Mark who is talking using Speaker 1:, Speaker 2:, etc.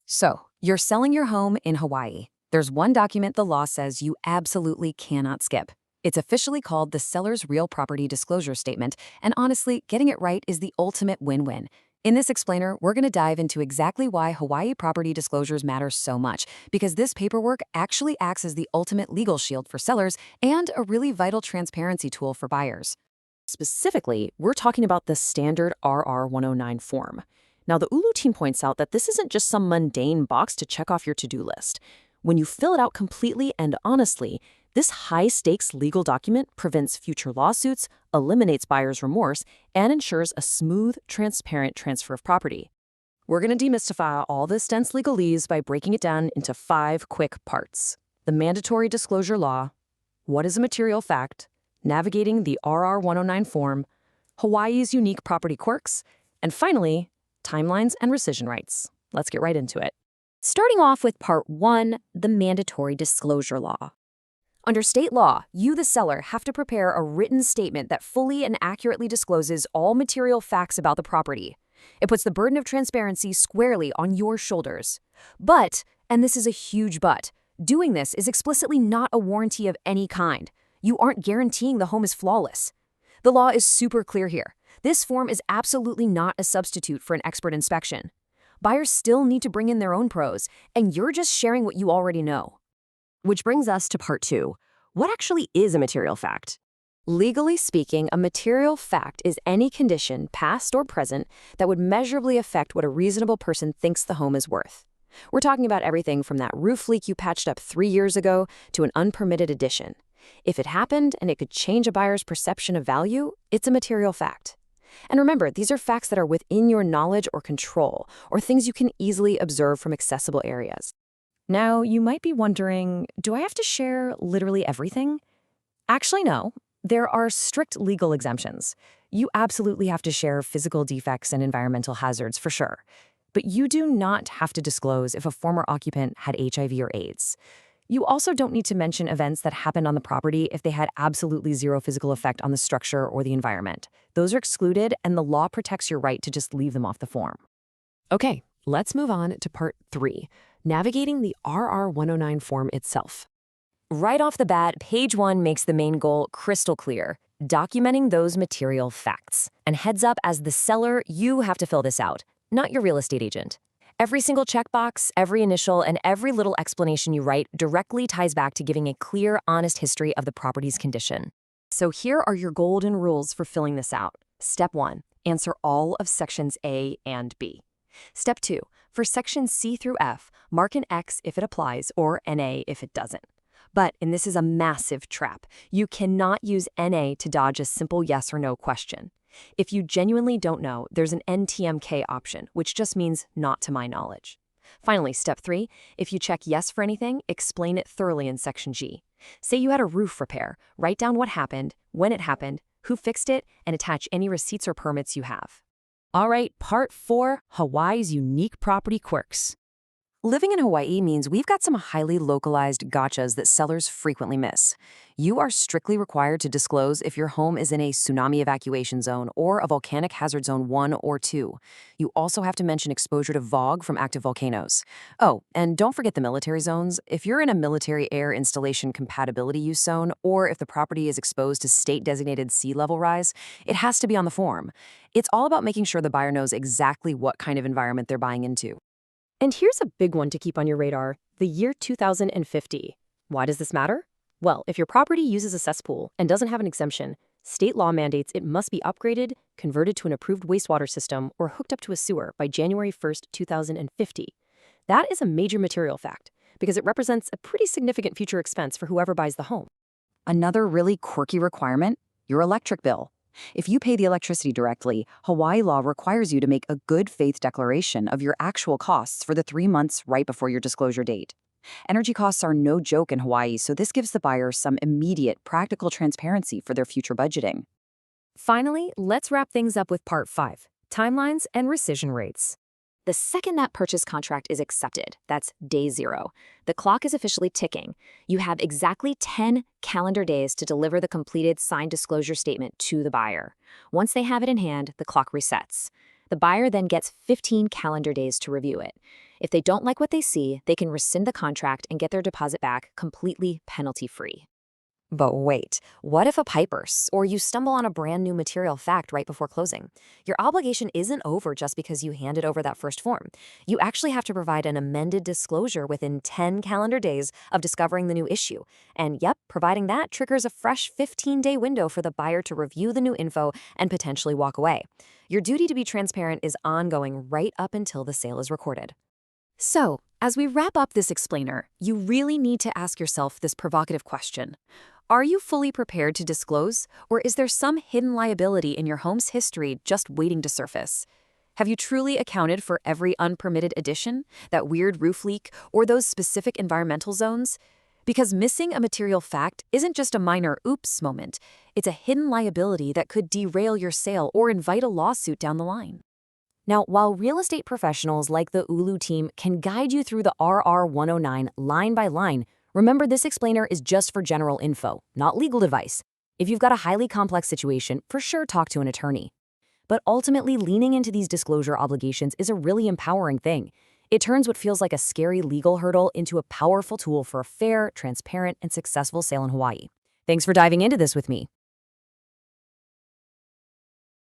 Speaker 1: So, you're selling your home in Hawaii. There's one document the law says you absolutely cannot skip. It's officially called the Seller's Real Property Disclosure Statement, and honestly, getting it right is the ultimate win-win. In this explainer, we're going to dive into exactly why Hawaii property disclosures matter so much, because this paperwork actually acts as the ultimate legal shield for sellers and a really vital transparency tool for buyers.
Speaker 2: Specifically, we're talking about the standard RR109 form. Now, the ULU team points out that this isn't just some mundane box to check off your to-do list. When you fill it out completely and honestly, this high-stakes legal document prevents future lawsuits, eliminates buyer's remorse, and ensures a smooth, transparent transfer of property. We're going to demystify all this dense legalese by breaking it down into 5 quick parts. The mandatory disclosure law, what is a material fact, navigating the RR109 form, Hawaii's unique property quirks, and finally, timelines and rescission rights. Let's get right into it.
Speaker 3: Starting off with Part 1, the mandatory disclosure law. Under state law, you, the seller, have to prepare a written statement that fully and accurately discloses all material facts about the property. It puts the burden of transparency squarely on your shoulders. But, and this is a huge but, doing this is explicitly not a warranty of any kind. You aren't guaranteeing the home is flawless. The law is super clear here. This form is absolutely not a substitute for an expert inspection. Buyers still need to bring in their own pros, and you're just sharing what you already know.
Speaker 2: Which brings us to Part 2. What actually is a material fact?
Speaker 3: Legally speaking, a material fact is any condition, past or present, that would measurably affect what a reasonable person thinks the home is worth. We're talking about everything from that roof leak you patched up 3 years ago to an unpermitted addition. If it happened and it could change a buyer's perception of value, it's a material fact. And remember, these are facts that are within your knowledge or control, or things you can easily observe from accessible areas.
Speaker 2: Now, you might be wondering, do I have to share literally everything? Actually, no. There are strict legal exemptions. You absolutely have to share physical defects and environmental hazards for sure. But you do not have to disclose if a former occupant had HIV or AIDS. You also don't need to mention events that happened on the property if they had absolutely zero physical effect on the structure or the environment. Those are excluded, and the law protects your right to just leave them off the form. Okay, let's move on to Part 3, navigating the RR109 form itself.
Speaker 3: Right off the bat, page 1 makes the main goal crystal clear, documenting those material facts. And heads up, as the seller, you have to fill this out, not your real estate agent. Every single checkbox, every initial, and every little explanation you write directly ties back to giving a clear, honest history of the property's condition.
Speaker 2: So here are your golden rules for filling this out. Step 1, answer all of sections A and B. Step 2, for sections C through F, mark an X if it applies or NA if it doesn't. But, and this is a massive trap, you cannot use NA to dodge a simple yes or no question. If you genuinely don't know, there's an NTMK option, which just means not to my knowledge. Finally, step 3, if you check yes for anything, explain it thoroughly in section G. Say you had a roof repair, write down what happened, when it happened, who fixed it, and attach any receipts or permits you have.
Speaker 1: All right, Part 4, Hawaii's unique property quirks. Living in Hawaii means we've got some highly localized gotchas that sellers frequently miss. You are strictly required to disclose if your home is in a tsunami evacuation zone or a volcanic hazard zone 1 or 2. You also have to mention exposure to VOG from active volcanoes. Oh, and don't forget the military zones. If you're in a military air installation compatibility use zone, or if the property is exposed to state-designated sea level rise, it has to be on the form. It's all about making sure the buyer knows exactly what kind of environment they're buying into.
Speaker 2: And here's a big one to keep on your radar, the year 2050. Why does this matter? Well, if your property uses a cesspool and doesn't have an exemption, state law mandates it must be upgraded, converted to an approved wastewater system, or hooked up to a sewer by January 1st, 2050. That is a major material fact, because it represents a pretty significant future expense for whoever buys the home.
Speaker 1: Another really quirky requirement, your electric bill. If you pay the electricity directly, Hawaii law requires you to make a good faith declaration of your actual costs for the 3 months right before your disclosure date. Energy costs are no joke in Hawaii, so this gives the buyer some immediate, practical transparency for their future budgeting.
Speaker 3: Finally, let's wrap things up with Part 5, timelines and rescission rates. The second that purchase contract is accepted, that's day 0, the clock is officially ticking. You have exactly 10 calendar days to deliver the completed signed disclosure statement to the buyer. Once they have it in hand, the clock resets. The The buyer then gets 15 calendar days to review it. If they don't like what they see, they can rescind the contract and get their deposit back completely penalty-free.
Speaker 1: But wait, what if a pipe bursts or you stumble on a brand new material fact right before closing? Your obligation isn't over just because you handed over that first form. You actually have to provide an amended disclosure within 10 calendar days of discovering the new issue. And yep, providing that triggers a fresh 15-day window for the buyer to review the new info and potentially walk away. Your duty to be transparent is ongoing right up until the sale is recorded.
Speaker 2: So, as we wrap up this explainer, you really need to ask yourself this provocative question. Are you fully prepared to disclose, or is there some hidden liability in your home's history just waiting to surface? Have you truly accounted for every unpermitted addition, that weird roof leak, or those specific environmental zones? Because missing a material fact isn't just a minor oops moment, it's a hidden liability that could derail your sale or invite a lawsuit down the line.
Speaker 1: Now, while real estate professionals like the Ulu team can guide you through the RR 109 line by line, remember this explainer is just for general info, not legal advice. If you've got a highly complex situation, for sure talk to an attorney. But ultimately, leaning into these disclosure obligations is a really empowering thing. It turns what feels like a scary legal hurdle into a powerful tool for a fair, transparent, and successful sale in Hawaii. Thanks for diving into this with me.